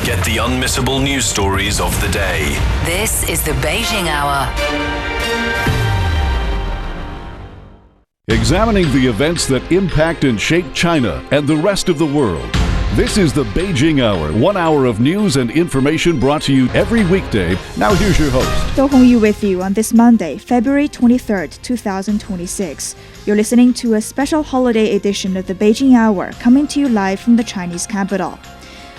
Get the unmissable news stories of the day. This is the Beijing Hour. Examining the events that impact and shape China and the rest of the world. This is the Beijing Hour, 1 hour of news and information brought to you every weekday. Now here's your host. Zhou Hongyu with you on this Monday, February 23rd, 2026. You're listening to a special holiday edition of the Beijing Hour, coming to you live from the Chinese capital.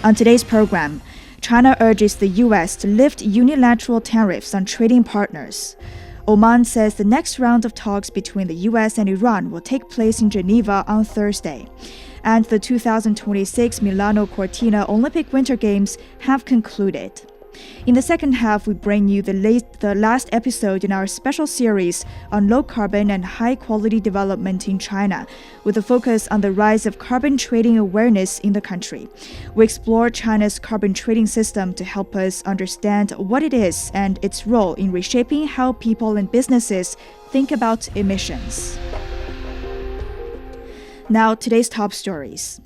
On today's program, China urges the U.S. to lift unilateral tariffs on trading partners. Oman says the next round of talks between the U.S. and Iran will take place in Geneva on Thursday. And the 2026 Milano-Cortina Olympic Winter Games have concluded. In the second half, we bring you the last episode in our special series on low-carbon and high-quality development in China, with a focus on the rise of carbon trading awareness in the country. We explore China's carbon trading system to help us understand what it is and its role in reshaping how people and businesses think about emissions. Now, today's top stories.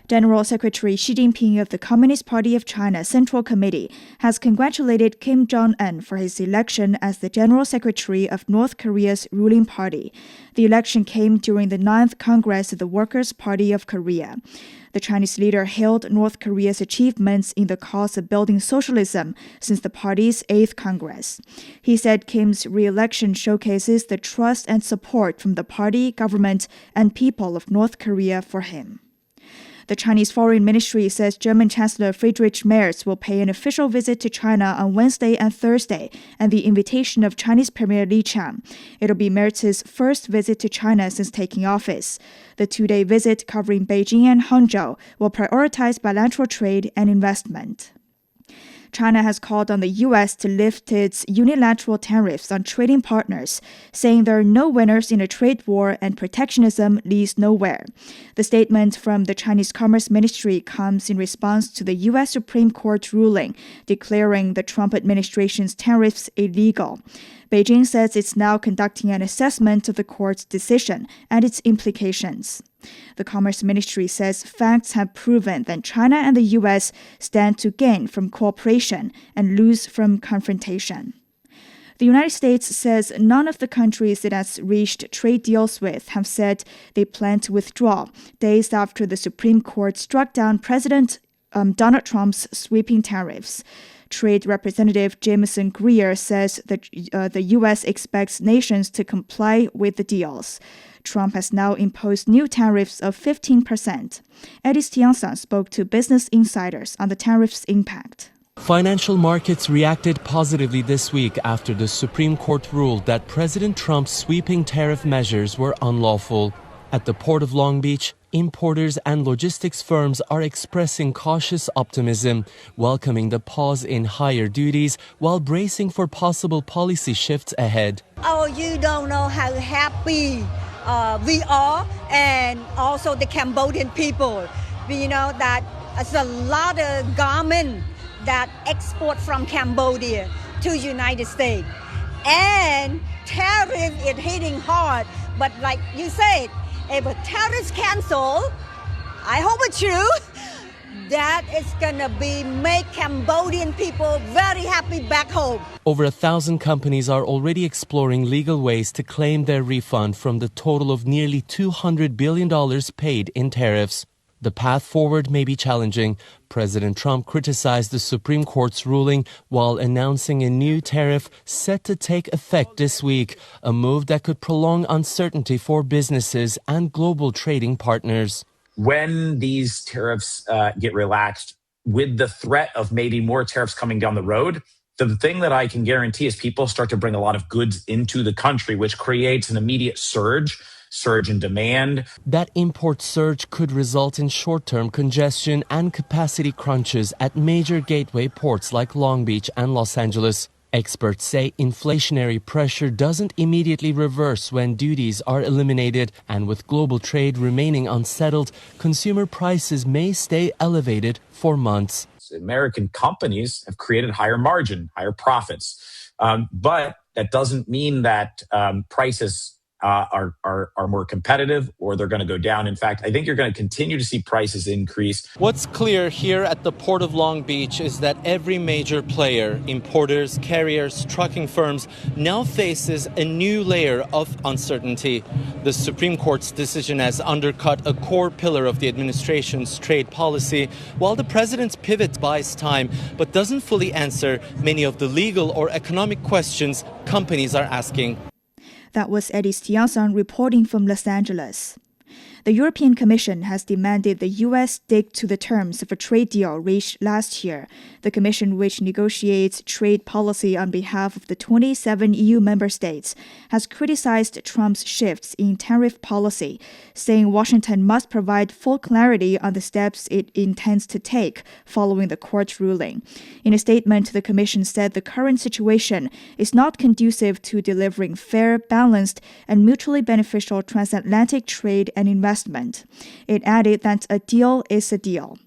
General Secretary Xi Jinping of the Communist Party of China Central Committee has congratulated Kim Jong-un for his election as the General Secretary of North Korea's ruling party. The election came during the 9th Congress of the Workers' Party of Korea. The Chinese leader hailed North Korea's achievements in the cause of building socialism since the party's 8th Congress. He said Kim's re-election showcases the trust and support from the party, government, and people of North Korea for him. The Chinese Foreign Ministry says German Chancellor Friedrich Merz will pay an official visit to China on Wednesday and Thursday at the invitation of Chinese Premier Li Qiang. It'll be Merz's first visit to China since taking office. The two-day visit covering Beijing and Hangzhou will prioritize bilateral trade and investment. China has called on the U.S. to lift its unilateral tariffs on trading partners, saying there are no winners in a trade war and protectionism leads nowhere. The statement from the Chinese Commerce Ministry comes in response to the U.S. Supreme Court ruling declaring the Trump administration's tariffs illegal. Beijing says it's now conducting an assessment of the court's decision and its implications. The Commerce Ministry says facts have proven that China and the U.S. stand to gain from cooperation and lose from confrontation. The United States says none of the countries it has reached trade deals with have said they plan to withdraw, days after the Supreme Court struck down President Donald Trump's sweeping tariffs. Trade Representative Jameson Greer says that the U.S. expects nations to comply with the deals. Trump has now imposed new tariffs of 15%. Eddie Stiansan spoke to Business Insiders on the tariffs' impact. Financial markets reacted positively this week after the Supreme Court ruled that President Trump's sweeping tariff measures were unlawful. At the Port of Long Beach, importers and logistics firms are expressing cautious optimism, welcoming the pause in higher duties while bracing for possible policy shifts ahead. Oh, you don't know how happy we are, and also the Cambodian people. We know that there's a lot of garments that export from Cambodia to United States. And tariff is hitting hard, but like you said, if a tariffs cancel, I hope it's true, that is gonna make Cambodian people very happy back home. Over 1,000 companies are already exploring legal ways to claim their refund from the total of nearly $200 billion paid in tariffs. The path forward may be challenging. President Trump criticized the Supreme Court's ruling while announcing a new tariff set to take effect this week, a move that could prolong uncertainty for businesses and global trading partners. When these tariffs get relaxed, with the threat of maybe more tariffs coming down the road, the thing that I can guarantee is people start to bring a lot of goods into the country, which creates an immediate surge in demand. That import surge could result in short-term congestion and capacity crunches at major gateway ports like Long Beach and Los Angeles. Experts say inflationary pressure doesn't immediately reverse when duties are eliminated, and with global trade remaining unsettled, consumer prices may stay elevated for months. American companies have created higher margin, higher profits, but that doesn't mean that prices are more competitive, or they're going to go down. In fact, I think you're going to continue to see prices increase. What's clear here at the Port of Long Beach is that every major player, importers, carriers, trucking firms, now faces a new layer of uncertainty. The Supreme Court's decision has undercut a core pillar of the administration's trade policy, while the president's pivot buys time but doesn't fully answer many of the legal or economic questions companies are asking. That was Eddie Stianson reporting from Los Angeles. The European Commission has demanded the U.S. stick to the terms of a trade deal reached last year. The Commission, which negotiates trade policy on behalf of the 27 EU member states, has criticized Trump's shifts in tariff policy, saying Washington must provide full clarity on the steps it intends to take following the court ruling. In a statement, the Commission said the current situation is not conducive to delivering fair, balanced, and mutually beneficial transatlantic trade and investment. It added that a deal is a deal.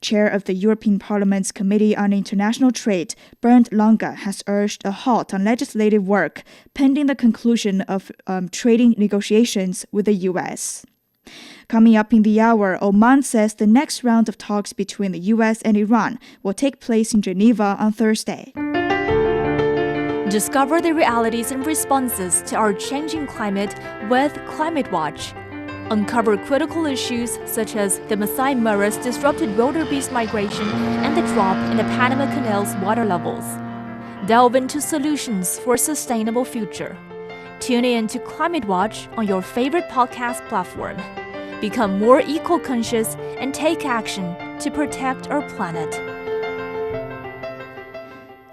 Chair of the European Parliament's Committee on International Trade, Bernd Lange, has urged a halt on legislative work pending the conclusion of trading negotiations with the U.S. Coming up in the hour, Oman says the next round of talks between the U.S. and Iran will take place in Geneva on Thursday. Discover the realities and responses to our changing climate with Climate Watch. Uncover critical issues such as the Masai Mara's disrupted wildebeest migration and the drop in the Panama Canal's water levels. Delve into solutions for a sustainable future. Tune in to Climate Watch on your favorite podcast platform. Become more eco-conscious and take action to protect our planet.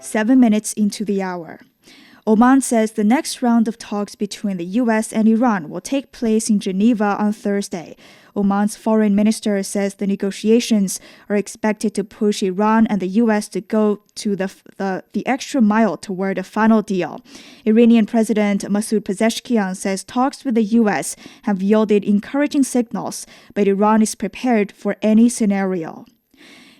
7 minutes into the hour. Oman says the next round of talks between the U.S. and Iran will take place in Geneva on Thursday. Oman's foreign minister says the negotiations are expected to push Iran and the U.S. to go to the extra mile toward a final deal. Iranian President Masoud Pezeshkian says talks with the U.S. have yielded encouraging signals, but Iran is prepared for any scenario.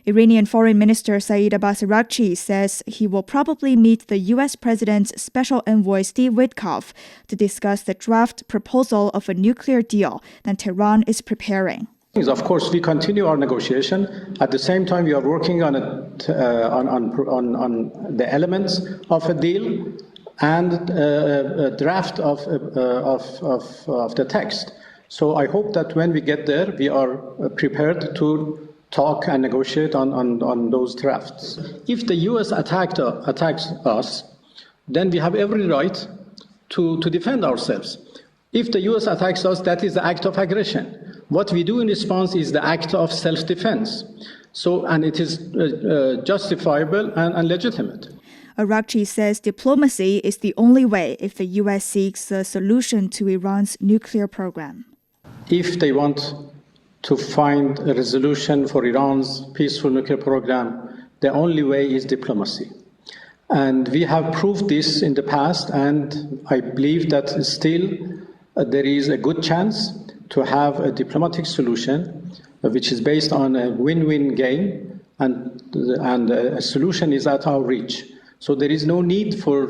Iranian Foreign Minister Saeed Abbas Araghchi says he will probably meet the U.S. President's Special Envoy Steve Witkoff to discuss the draft proposal of a nuclear deal that Tehran is preparing. Of course, we continue our negotiation. At the same time, we are working on the elements of a deal and a draft of the text. So I hope that when we get there, we are prepared to talk and negotiate on those drafts. If the U.S. attacks us, then we have every right to defend ourselves. If the U.S. attacks us, that is the act of aggression. What we do in response is the act of self-defense. And it is justifiable and legitimate. Araghchi says diplomacy is the only way if the U.S. seeks a solution to Iran's nuclear program. If they want to find a resolution for Iran's peaceful nuclear program, the only way is diplomacy. And we have proved this in the past, and I believe that still there is a good chance to have a diplomatic solution which is based on a win-win game, and a solution is at our reach. So there is no need for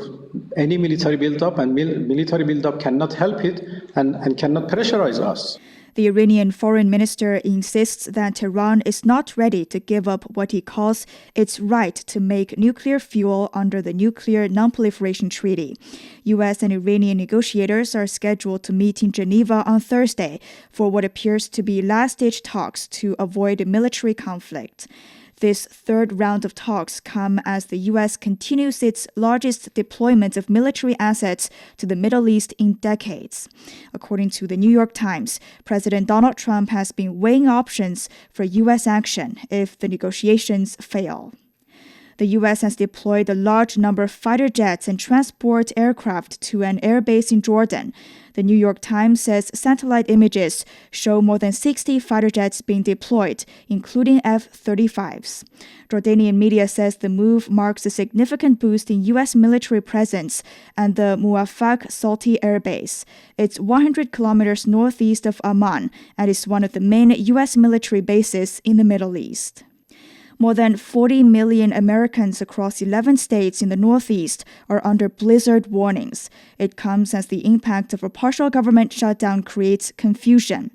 any military build-up, and military build-up cannot help it and cannot pressurize us. The Iranian foreign minister insists that Tehran is not ready to give up what he calls its right to make nuclear fuel under the Nuclear Non-Proliferation Treaty. U.S. and Iranian negotiators are scheduled to meet in Geneva on Thursday for what appears to be last-stage talks to avoid a military conflict. This third round of talks come as the U.S. continues its largest deployment of military assets to the Middle East in decades. According to the New York Times, President Donald Trump has been weighing options for U.S. action if the negotiations fail. The U.S. has deployed a large number of fighter jets and transport aircraft to an airbase in Jordan. The New York Times says satellite images show more than 60 fighter jets being deployed, including F-35s. Jordanian media says the move marks a significant boost in U.S. military presence and the Muwafaq Salti Air Base. It's 100 kilometers northeast of Amman and is one of the main U.S. military bases in the Middle East. More than 40 million Americans across 11 states in the Northeast are under blizzard warnings. It comes as the impact of a partial government shutdown creates confusion.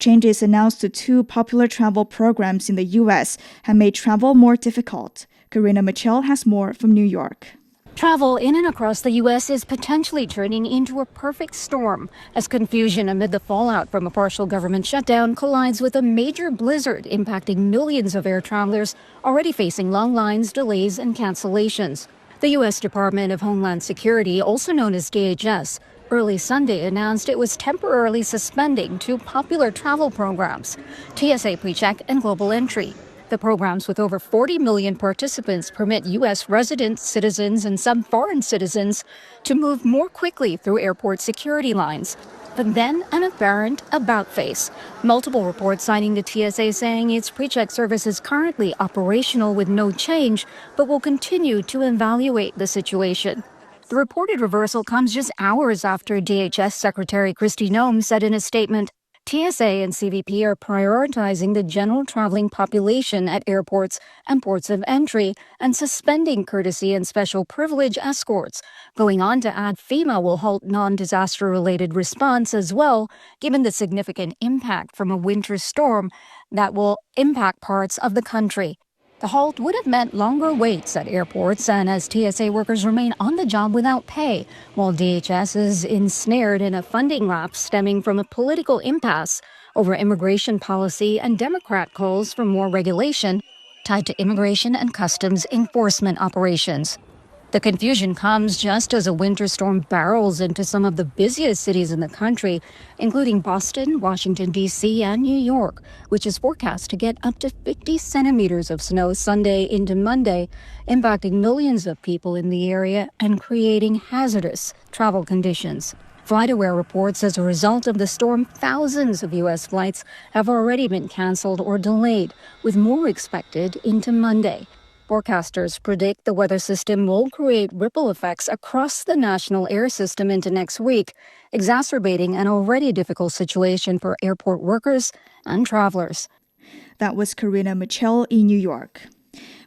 Changes announced to two popular travel programs in the U.S. have made travel more difficult. Karina Mitchell has more from New York. Travel in and across the U.S. is potentially turning into a perfect storm as confusion amid the fallout from a partial government shutdown collides with a major blizzard impacting millions of air travelers already facing long lines, delays, and cancellations. The U.S. Department of Homeland Security, also known as DHS, early Sunday announced it was temporarily suspending two popular travel programs, TSA PreCheck and Global Entry. The programs with over 40 million participants permit U.S. residents, citizens, and some foreign citizens to move more quickly through airport security lines. But then an apparent about-face. Multiple reports citing the TSA saying its PreCheck service is currently operational with no change, but will continue to evaluate the situation. The reported reversal comes just hours after DHS Secretary Kristi Noem said in a statement, TSA and CBP are prioritizing the general traveling population at airports and ports of entry and suspending courtesy and special privilege escorts. Going on to add FEMA will halt non-disaster-related response as well, given the significant impact from a winter storm that will impact parts of the country. The halt would have meant longer waits at airports and as TSA workers remain on the job without pay, while DHS is ensnared in a funding lapse stemming from a political impasse over immigration policy and Democrat calls for more regulation tied to immigration and customs enforcement operations. The confusion comes just as a winter storm barrels into some of the busiest cities in the country, including Boston, Washington, D.C., and New York, which is forecast to get up to 50 centimeters of snow Sunday into Monday, impacting millions of people in the area and creating hazardous travel conditions. FlightAware reports as a result of the storm, thousands of U.S. flights have already been canceled or delayed, with more expected into Monday. Forecasters predict the weather system will create ripple effects across the national air system into next week, exacerbating an already difficult situation for airport workers and travelers. That was Karina Mitchell in New York.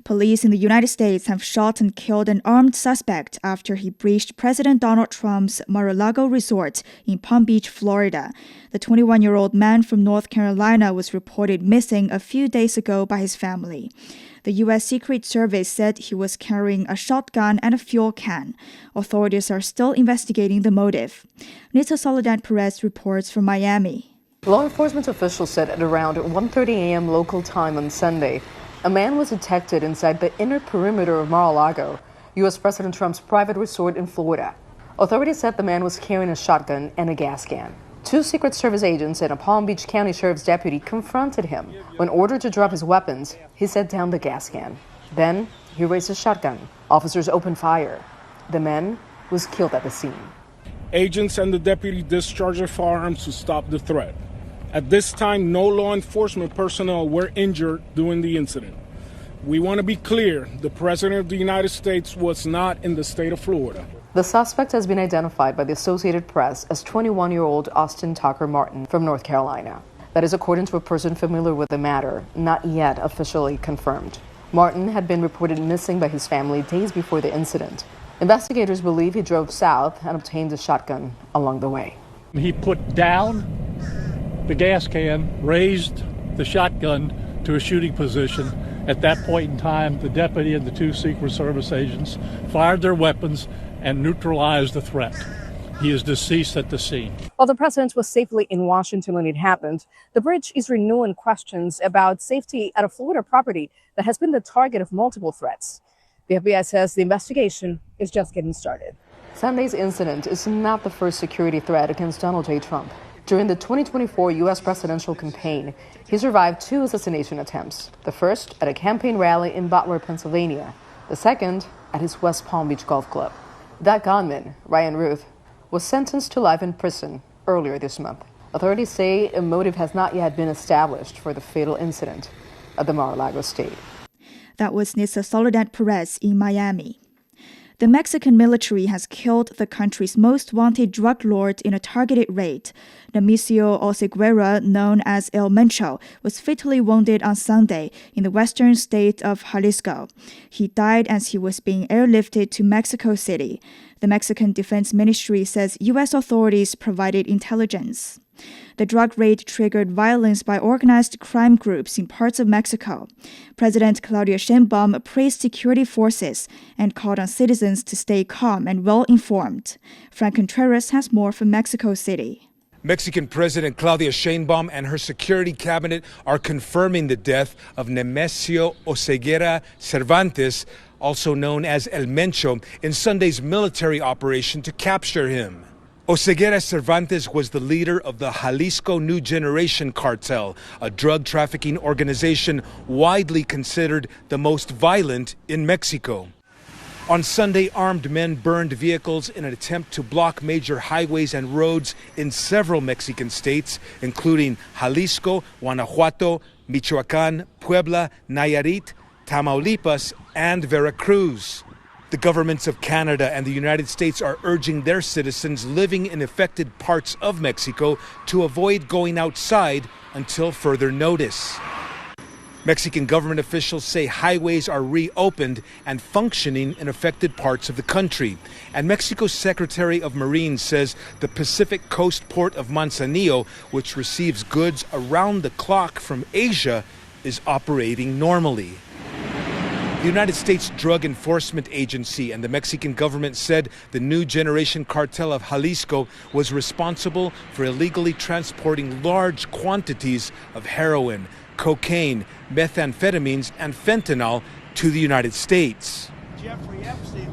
Police in the United States have shot and killed an armed suspect after he breached President Donald Trump's Mar-a-Lago resort in Palm Beach, Florida. The 21-year-old man from North Carolina was reported missing a few days ago by his family. The U.S. Secret Service said he was carrying a shotgun and a fuel can. Authorities are still investigating the motive. Nita Soledad Perez reports from Miami. Law enforcement officials said at around 1:30 a.m. local time on Sunday, a man was detected inside the inner perimeter of Mar-a-Lago, U.S. President Trump's private resort in Florida. Authorities said the man was carrying a shotgun and a gas can. Two Secret Service agents and a Palm Beach County Sheriff's deputy confronted him. When ordered to drop his weapons, he set down the gas can. Then he raised his shotgun. Officers opened fire. The man was killed at the scene. Agents and the deputy discharged their firearms to stop the threat. At this time, no law enforcement personnel were injured during the incident. We want to be clear, the President of the United States was not in the state of Florida. The suspect has been identified by the Associated Press as 21-year-old Austin Tucker Martin from North Carolina. That is according to a person familiar with the matter, not yet officially confirmed. Martin had been reported missing by his family days before the incident. Investigators believe he drove south and obtained a shotgun along the way. He put down the gas can, raised the shotgun to a shooting position. At that point in time, the deputy and the two Secret Service agents fired their weapons and neutralized the threat. He is deceased at the scene. While the president was safely in Washington when it happened, the bridge is renewing questions about safety at a Florida property that has been the target of multiple threats. The FBI says the investigation is just getting started. Sunday's incident is not the first security threat against Donald J. Trump. During the 2024 U.S. presidential campaign, he survived two assassination attempts. The first at a campaign rally in Butler, Pennsylvania. The second at his West Palm Beach golf club. That gunman, Ryan Ruth, was sentenced to life in prison earlier this month. Authorities say a motive has not yet been established for the fatal incident at the Mar-a-Lago estate. That was Nisa Soledad Perez in Miami. The The Mexican military has killed the country's most wanted drug lord in a targeted raid. Nemesio Oseguera, known as El Mencho, was fatally wounded on Sunday in the western state of Jalisco. He died as he was being airlifted to Mexico City. The Mexican Defense Ministry says U.S. authorities provided intelligence. The drug raid triggered violence by organized crime groups in parts of Mexico. President Claudia Sheinbaum praised security forces and called on citizens to stay calm and well-informed. Frank Contreras has more from Mexico City. Mexican President Claudia Sheinbaum and her security cabinet are confirming the death of Nemesio Oseguera Cervantes, also known as El Mencho, in Sunday's military operation to capture him. Oseguera Cervantes was the leader of the Jalisco New Generation Cartel, a drug trafficking organization widely considered the most violent in Mexico. On Sunday, armed men burned vehicles in an attempt to block major highways and roads in several Mexican states, including Jalisco, Guanajuato, Michoacán, Puebla, Nayarit, Tamaulipas, and Veracruz. The governments of Canada and the United States are urging their citizens living in affected parts of Mexico to avoid going outside until further notice. Mexican government officials say highways are reopened and functioning in affected parts of the country. And Mexico's Secretary of Marine says the Pacific coast port of Manzanillo, which receives goods around the clock from Asia, is operating normally. The United States Drug Enforcement Agency and the Mexican government said the New Generation Cartel of Jalisco was responsible for illegally transporting large quantities of heroin, cocaine, methamphetamines, and fentanyl to the United States.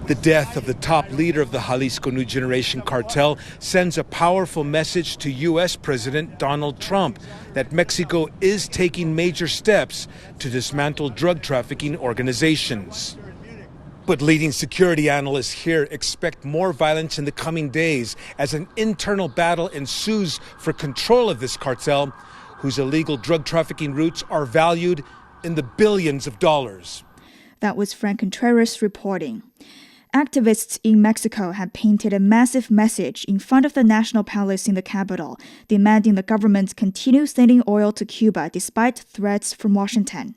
The death of the top leader of the Jalisco New Generation Cartel sends a powerful message to U.S. President Donald Trump that Mexico is taking major steps to dismantle drug trafficking organizations. But leading security analysts here expect more violence in the coming days as an internal battle ensues for control of this cartel, whose illegal drug trafficking routes are valued in the billions of dollars. That was Frank Contreras reporting. Activists in Mexico have painted a massive message in front of the National Palace in the capital, demanding the government continue sending oil to Cuba despite threats from Washington.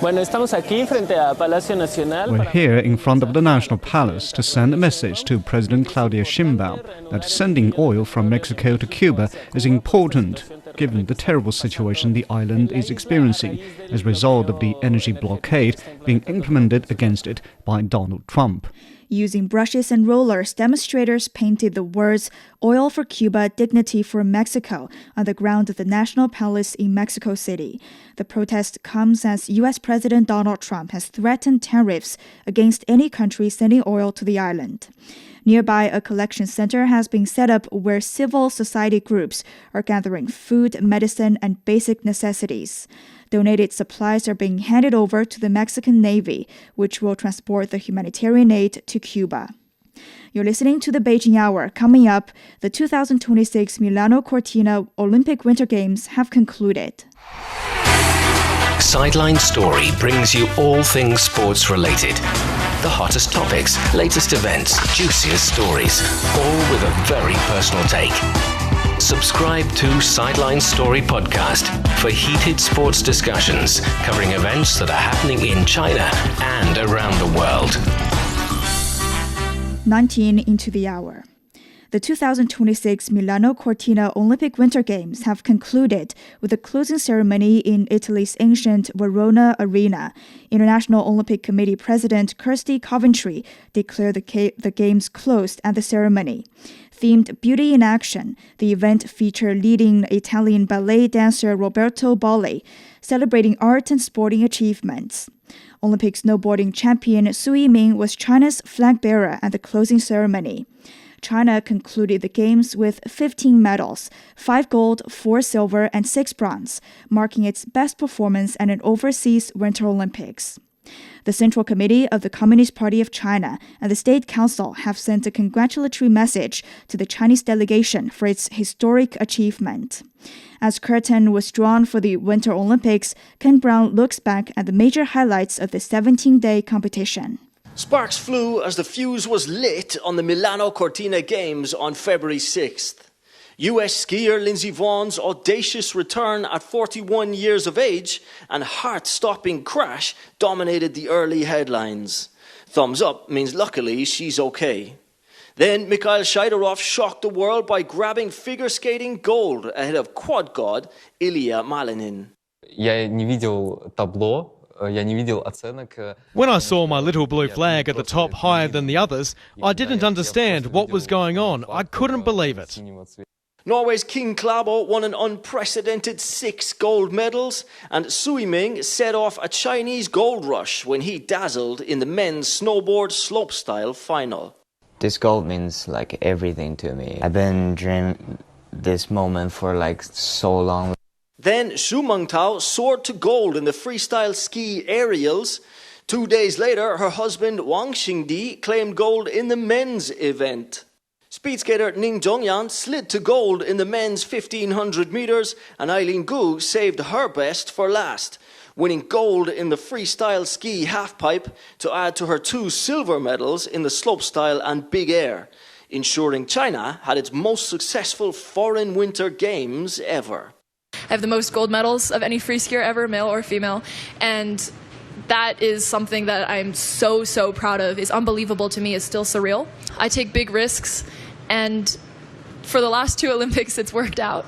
We're here in front of the National Palace to send a message to President Claudia Sheinbaum that sending oil from Mexico to Cuba is important, given the terrible situation the island is experiencing as a result of the energy blockade being implemented against it by Donald Trump. Using brushes and rollers, demonstrators painted the words "Oil for Cuba, Dignity for Mexico" on the ground of the National Palace in Mexico City. The protest comes as U.S. President Donald Trump has threatened tariffs against any country sending oil to the island. Nearby, a collection center has been set up where civil society groups are gathering food, medicine, and basic necessities. Donated supplies are being handed over to the Mexican Navy, which will transport the humanitarian aid to Cuba. You're listening to the Beijing Hour. Coming up, the 2026 Milano-Cortina Olympic Winter Games have concluded. Sideline Story brings you all things sports related. The hottest topics, latest events, juiciest stories, all with a very personal take. Subscribe to Sideline Story Podcast for heated sports discussions covering events that are happening in China and around the world. 19 into the hour. The 2026 Milano-Cortina Olympic Winter Games have concluded with a closing ceremony in Italy's ancient Verona Arena. International Olympic Committee President Kirsty Coventry declared the Games closed at the ceremony. Themed Beauty in Action, the event featured leading Italian ballet dancer Roberto Bolli, celebrating art and sporting achievements. Olympic snowboarding champion Su Yiming was China's flag bearer at the closing ceremony. China concluded the Games with 15 medals, 5 gold, 4 silver, and 6 bronze, marking its best performance at an overseas Winter Olympics. The Central Committee of the Communist Party of China and the State Council have sent a congratulatory message to the Chinese delegation for its historic achievement. As curtain was drawn for the Winter Olympics, Ken Brown looks back at the major highlights of the 17-day competition. Sparks flew as the fuse was lit on the Milano-Cortina Games on February 6th. U.S skier Lindsey Vonn's audacious return at 41 years of age and heart-stopping crash dominated the early headlines. Thumbs up means luckily she's okay. Then Mikhail Shidorov shocked the world by grabbing figure skating gold ahead of quad god Ilya Malinin. Я не видел табло. When I saw my little blue flag at the top higher than the others, I didn't understand what was going on. I couldn't believe it. Norway's King Klæbo won an unprecedented 6 gold medals, and Sui Ming set off a Chinese gold rush when he dazzled in the men's snowboard slopestyle final. This gold means like everything to me. I've been dreaming this moment for like so long. Then Xu Mengtao soared to gold in the freestyle ski aerials. 2 days later, her husband Wang Xingdi claimed gold in the men's event. Speed skater Ning Zhongyan slid to gold in the men's 1500 meters, and Eileen Gu saved her best for last, winning gold in the freestyle ski halfpipe to add to her 2 silver medals in the slopestyle and big air, ensuring China had its most successful foreign winter games ever. I have the most gold medals of any free skier ever, male or female, and that is something that I'm so proud of. It's unbelievable to me. It's still surreal. I take big risks, and for the last 2 Olympics, it's worked out.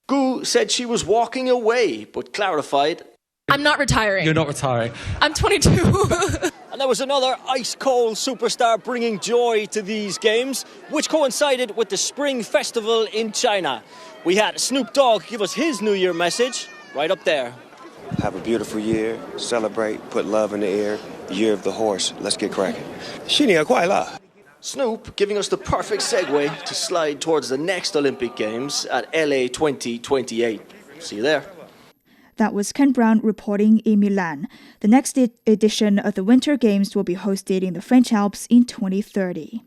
Gu said she was walking away, but clarified, I'm not retiring. You're not retiring. I'm 22. And there was another ice-cold superstar bringing joy to these games, which coincided with the Spring Festival in China. We had Snoop Dogg give us his New Year message right up there. Have a beautiful year, celebrate, put love in the air, year of the horse, let's get cracking. 新年快乐. Snoop giving us the perfect segue to slide towards the next Olympic Games at LA 2028. See you there. That was Ken Brown reporting in Milan. The next edition of the Winter Games will be hosted in the French Alps in 2030.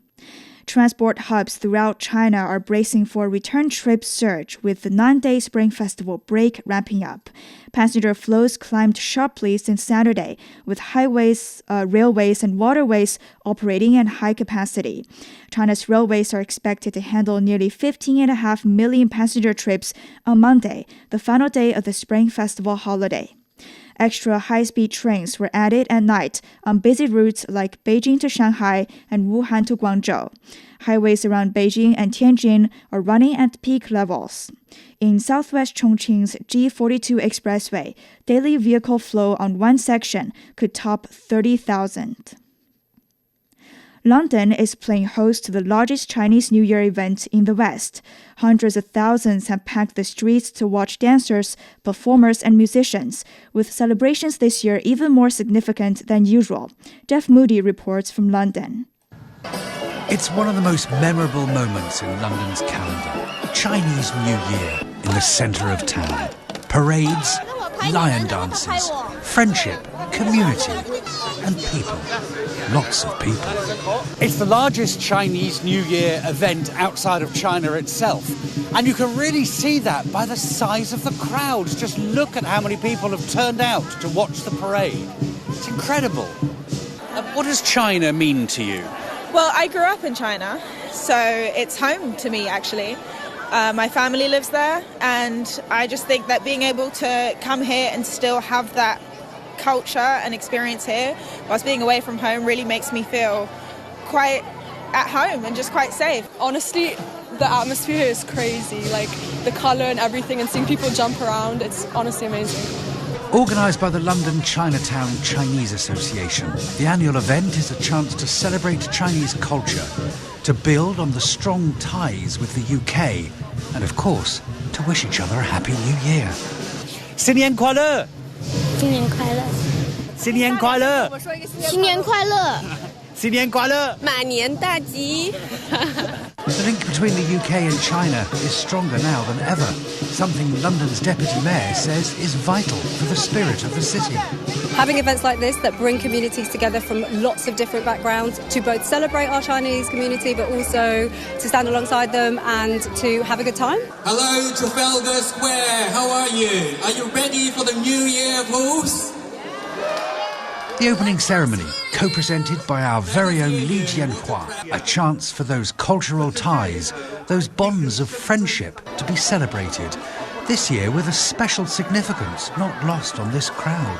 Transport hubs throughout China are bracing for a return trip surge with the 9-day Spring Festival break ramping up. Passenger flows climbed sharply since Saturday, with highways, railways, and waterways operating at high capacity. China's railways are expected to handle nearly 15.5 million passenger trips on Monday, the final day of the Spring Festival holiday. Extra high-speed trains were added at night on busy routes like Beijing to Shanghai and Wuhan to Guangzhou. Highways around Beijing and Tianjin are running at peak levels. In southwest Chongqing's G42 expressway, daily vehicle flow on one section could top 30,000. London is playing host to the largest Chinese New Year event in the West. Hundreds of thousands have packed the streets to watch dancers, performers, and musicians, with celebrations this year even more significant than usual. Jeff Moody reports from London. It's one of the most memorable moments in London's calendar. Chinese New Year in the centre of town. Parades, lion dances, friendship, community, and people. Lots of people. It's the largest Chinese New Year event outside of China itself. And you can really see that by the size of the crowds. Just look at how many people have turned out to watch the parade. It's incredible. What does China mean to you? Well, I grew up in China, so it's home to me, actually. My family lives there, and I just think that being able to come here and still have that culture and experience here whilst being away from home really makes me feel quite at home and just quite safe. Honestly, the atmosphere is crazy, like the colour and everything, and seeing people jump around, it's honestly amazing. Organised by the London Chinatown Chinese Association, the annual event is a chance to celebrate Chinese culture, to build on the strong ties with the UK, and of course, to wish each other a happy new year. 新年快乐! 新年快乐！新年快乐！新年快乐！新年快乐！马年大吉！ The link between the UK and China is stronger now than ever, something London's Deputy Mayor says is vital for the spirit of the city. Having events like this that bring communities together from lots of different backgrounds to both celebrate our Chinese community but also to stand alongside them and to have a good time. Hello, Trafalgar Square, how are you? Are you ready for the New Year, folks? The opening ceremony co-presented by our very own Li Jianhua, a chance for those cultural ties, those bonds of friendship to be celebrated, this year with a special significance not lost on this crowd.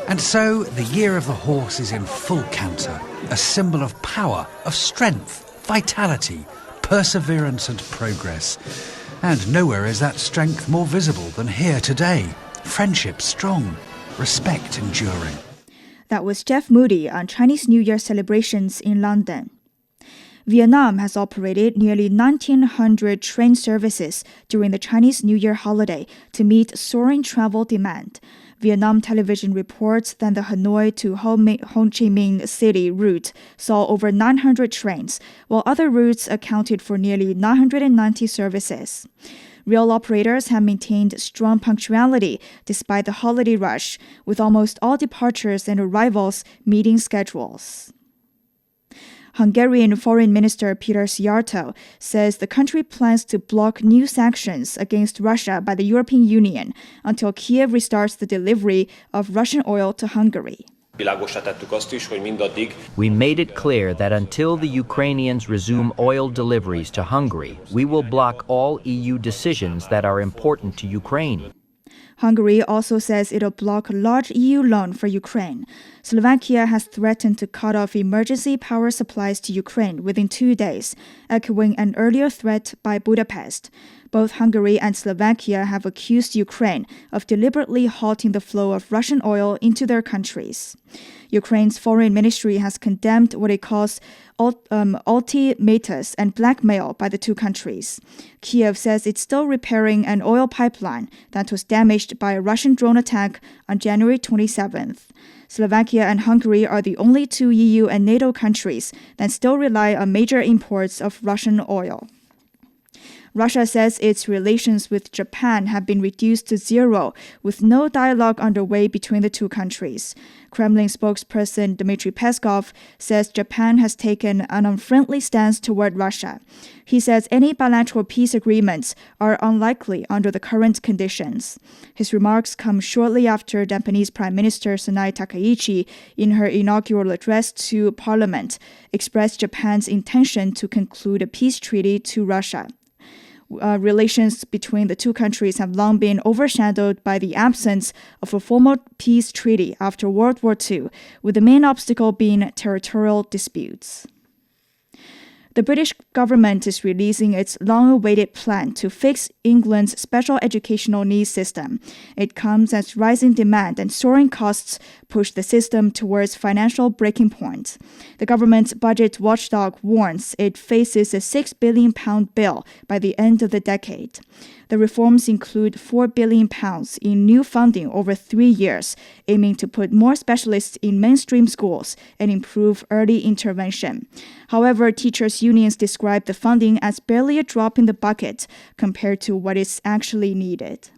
And so the Year of the Horse is in full canter, a symbol of power, of strength, vitality, perseverance and progress. And nowhere is that strength more visible than here today. Friendship strong, respect enduring. That was Jeff Moody on Chinese New Year celebrations in London. Vietnam has operated nearly 1,900 train services during the Chinese New Year holiday to meet soaring travel demand. Vietnam television reports that the Hanoi to Ho Chi Minh City route saw over 900 trains, while other routes accounted for nearly 990 services. Rail operators have maintained strong punctuality despite the holiday rush, with almost all departures and arrivals meeting schedules. Hungarian Foreign Minister Peter Szijjártó says the country plans to block new sanctions against Russia by the European Union until Kiev restarts the delivery of Russian oil to Hungary. We made it clear that until the Ukrainians resume oil deliveries to Hungary, we will block all EU decisions that are important to Ukraine. Hungary also says it'll block a large EU loan for Ukraine. Slovakia has threatened to cut off emergency power supplies to Ukraine within 2 days, echoing an earlier threat by Budapest. Both Hungary and Slovakia have accused Ukraine of deliberately halting the flow of Russian oil into their countries. Ukraine's foreign ministry has condemned what it calls ultimatums and blackmail by the two countries. Kiev says it's still repairing an oil pipeline that was damaged by a Russian drone attack on January 27th. Slovakia and Hungary are the only two EU and NATO countries that still rely on major imports of Russian oil. Russia says its relations with Japan have been reduced to zero, with no dialogue underway between the two countries. Kremlin spokesperson Dmitry Peskov says Japan has taken an unfriendly stance toward Russia. He says any bilateral peace agreements are unlikely under the current conditions. His remarks come shortly after Japanese Prime Minister Sanai Takaichi, in her inaugural address to Parliament, expressed Japan's intention to conclude a peace treaty to Russia. Relations between the two countries have long been overshadowed by the absence of a formal peace treaty after World War II, with the main obstacle being territorial disputes. The British government is releasing its long-awaited plan to fix England's special educational needs system. It comes as rising demand and soaring costs push the system towards financial breaking point. The government's budget watchdog warns it faces a £6 billion bill by the end of the decade. The reforms include £4 billion in new funding over 3 years, aiming to put more specialists in mainstream schools and improve early intervention. However, teachers' unions describe the funding as barely a drop in the bucket compared to what is actually needed.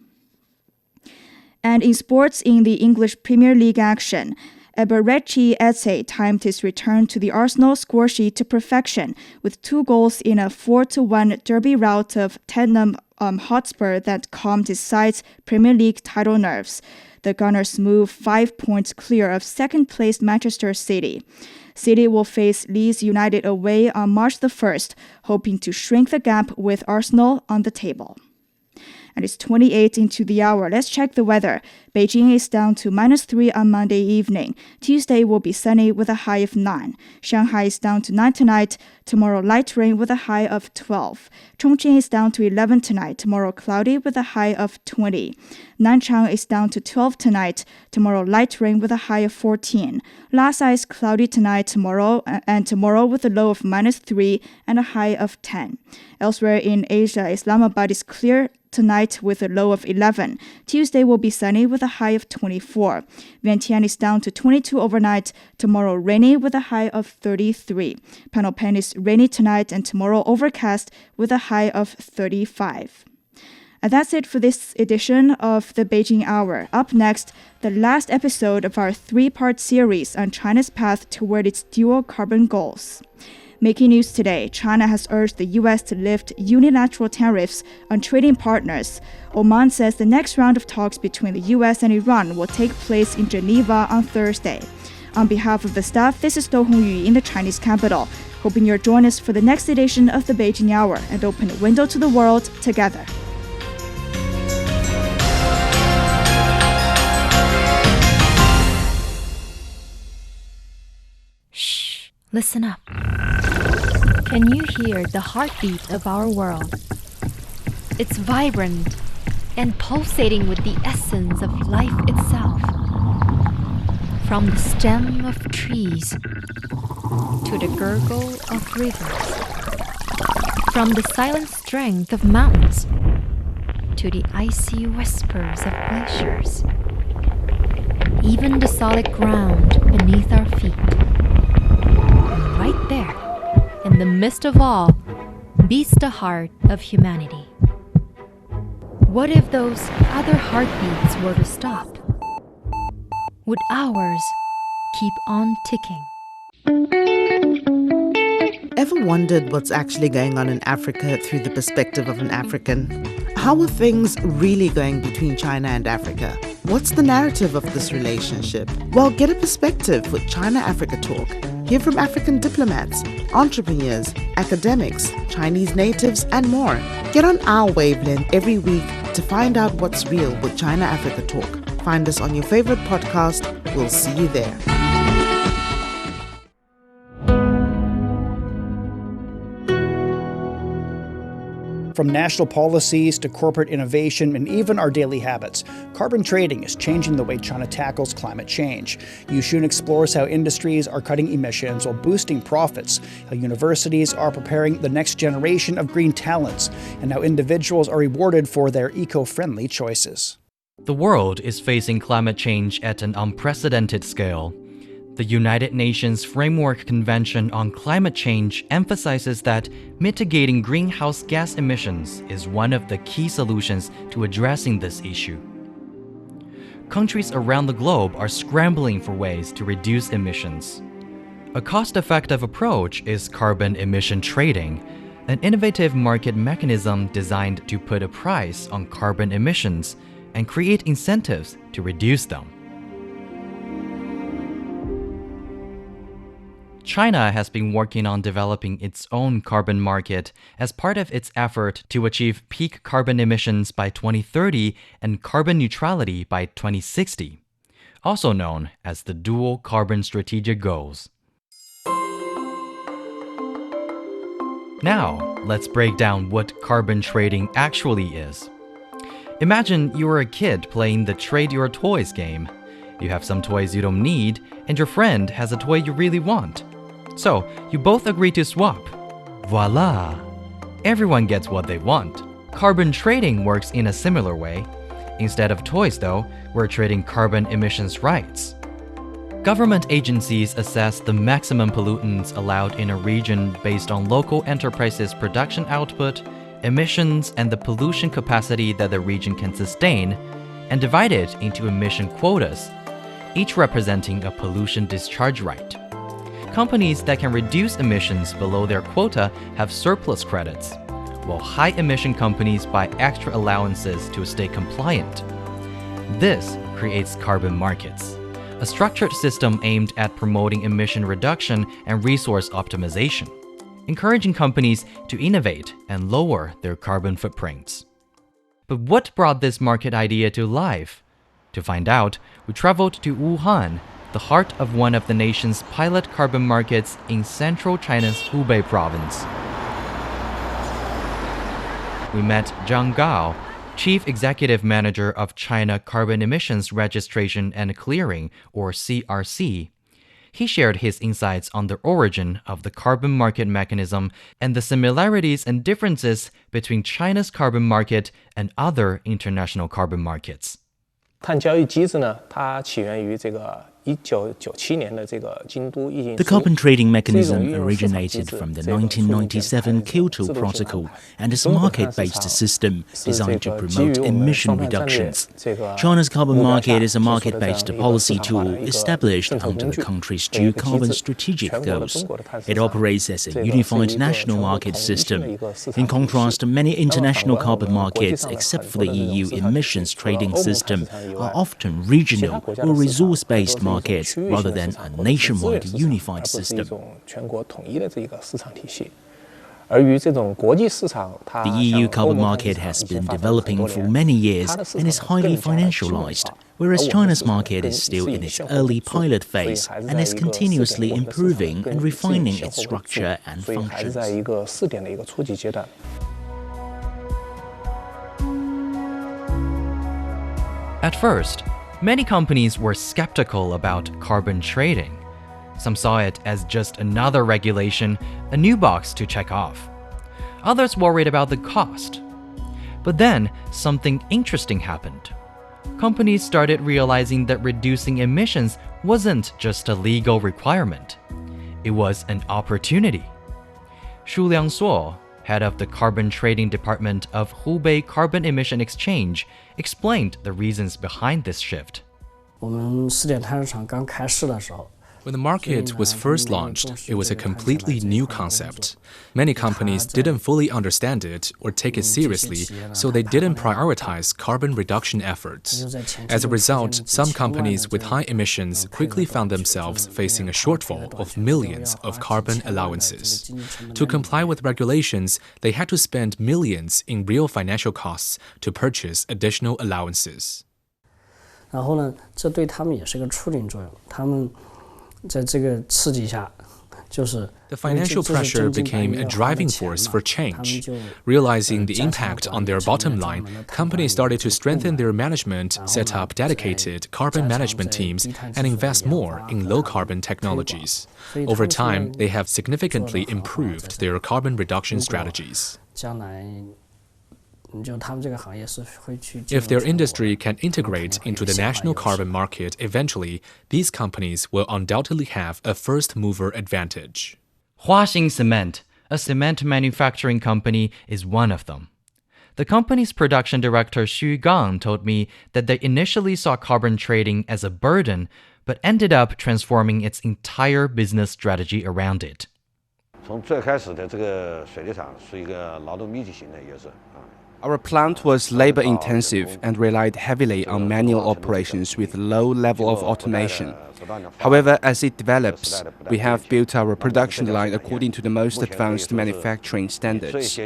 And in sports, in the English Premier League action, Eberechi Eze timed his return to the Arsenal score sheet to perfection with 2 goals in a 4-1 derby rout of Tottenham Hotspur that calmed his side's Premier League title nerves. The Gunners move 5 points clear of second-placed Manchester City. City will face Leeds United away on March the 1st, hoping to shrink the gap with Arsenal on the table. And it's 28 into the hour. Let's check the weather. Beijing is down to -3 on Monday evening. Tuesday will be sunny with a high of 9. Shanghai is down to 9 tonight. Tomorrow light rain with a high of 12. Chongqing is down to 11 tonight. Tomorrow cloudy with a high of 20. Nanchang is down to 12 tonight. Tomorrow light rain with a high of 14. Lhasa is cloudy tonight, tomorrow with a low of -3 and a high of 10. Elsewhere in Asia, Islamabad is clear tonight with a low of 11. Tuesday will be sunny with a high of 24. Vientiane is down to 22 overnight. Tomorrow rainy with a high of 33. Phnom Penh is rainy tonight and tomorrow overcast with a high of 35. And that's it for this edition of the Beijing Hour. Up next, the last episode of our 3-part series on China's path toward its dual carbon goals. Making news today, China has urged the U.S. to lift unilateral tariffs on trading partners. Oman says the next round of talks between the U.S. and Iran will take place in Geneva on Thursday. On behalf of the staff, this is Do Hongyu in the Chinese capital, hoping you'll join us for the next edition of the Beijing Hour and open a window to the world together. Shh, listen up. Can you hear the heartbeat of our world? It's vibrant and pulsating with the essence of life itself. From the stem of trees to the gurgle of rivers, from the silent strength of mountains to the icy whispers of glaciers, even the solid ground beneath our feet. And right there, in the midst of all, beats the heart of humanity. What if those other heartbeats were to stop? Would ours keep on ticking? Ever wondered what's actually going on in Africa through the perspective of an African? How are things really going between China and Africa? What's the narrative of this relationship? Well, get a perspective with China-Africa Talk. Hear from African diplomats, entrepreneurs, academics, Chinese natives, and more. Get on our wavelength every week to find out what's real with China-Africa Talk. Find us on your favorite podcast. We'll see you there. From national policies to corporate innovation and even our daily habits, carbon trading is changing the way China tackles climate change. Yushun explores how industries are cutting emissions while boosting profits, how universities are preparing the next generation of green talents, and how individuals are rewarded for their eco-friendly choices. The world is facing climate change at an unprecedented scale. The United Nations Framework Convention on Climate Change emphasizes that mitigating greenhouse gas emissions is one of the key solutions to addressing this issue. Countries around the globe are scrambling for ways to reduce emissions. A cost-effective approach is carbon emission trading, an innovative market mechanism designed to put a price on carbon emissions and create incentives to reduce them. China has been working on developing its own carbon market as part of its effort to achieve peak carbon emissions by 2030 and carbon neutrality by 2060, also known as the Dual Carbon Strategic Goals. Now, let's break down what carbon trading actually is. Imagine you are a kid playing the Trade Your Toys game. You have some toys you don't need, and your friend has a toy you really want. So, you both agree to swap. Voila! Everyone gets what they want. Carbon trading works in a similar way. Instead of toys, though, we're trading carbon emissions rights. Government agencies assess the maximum pollutants allowed in a region based on local enterprises' production output, emissions, and the pollution capacity that the region can sustain, and divide it into emission quotas, each representing a pollution discharge right. Companies that can reduce emissions below their quota have surplus credits, while high-emission companies buy extra allowances to stay compliant. This creates carbon markets, a structured system aimed at promoting emission reduction and resource optimization, encouraging companies to innovate and lower their carbon footprints. But what brought this market idea to life? To find out, we traveled to Wuhan, the heart of one of the nation's pilot carbon markets in central China's Hubei province. We met Zhang Gao, Chief Executive Manager of China Carbon Emissions Registration and Clearing, or CRC. He shared his insights on the origin of the carbon market mechanism and the similarities and differences between China's carbon market and other international carbon markets. 碳交易机制呢，它起源于这个1997年的这个京都议定。 The carbon trading mechanism originated from the 1997 Kyoto Protocol and is a market-based system designed to promote emission reductions. China's carbon market is a market-based policy tool established under the country's dual carbon strategic goals. It operates as a unified national market system. In contrast, many international carbon markets, except for the EU emissions trading system, are often regional or resource-based markets market rather than a nationwide unified system. The EU carbon market has been developing for many years and is highly financialized, whereas China's market is still in its early pilot phase and is continuously improving and refining its structure and functions. At first, many companies were skeptical about carbon trading. Some saw it as just another regulation, a new box to check off. Others worried about the cost. But then, something interesting happened. Companies started realizing that reducing emissions wasn't just a legal requirement. It was an opportunity. Shu Liangsuo, head of the carbon trading department of Hubei Carbon Emission Exchange, explained the reasons behind this shift. When the market was first launched, it was a completely new concept. Many companies didn't fully understand it or take it seriously, so they didn't prioritize carbon reduction efforts. As a result, some companies with high emissions quickly found themselves facing a shortfall of millions of carbon allowances. To comply with regulations, they had to spend millions in real financial costs to purchase additional allowances. The financial pressure became a driving force for change. Realizing the impact on their bottom line, companies started to strengthen their management, set up dedicated carbon management teams, and invest more in low-carbon technologies. Over time, they have significantly improved their carbon reduction strategies. If their industry can integrate into the national carbon market eventually, these companies will undoubtedly have a first-mover advantage. Huaxing Cement, a cement manufacturing company, is one of them. The company's production director Xu Gang told me that they initially saw carbon trading as a burden, but ended up transforming its entire business strategy around it. Our plant was labor-intensive and relied heavily on manual operations with low level of automation. However, as it develops, we have built our production line according to the most advanced manufacturing standards.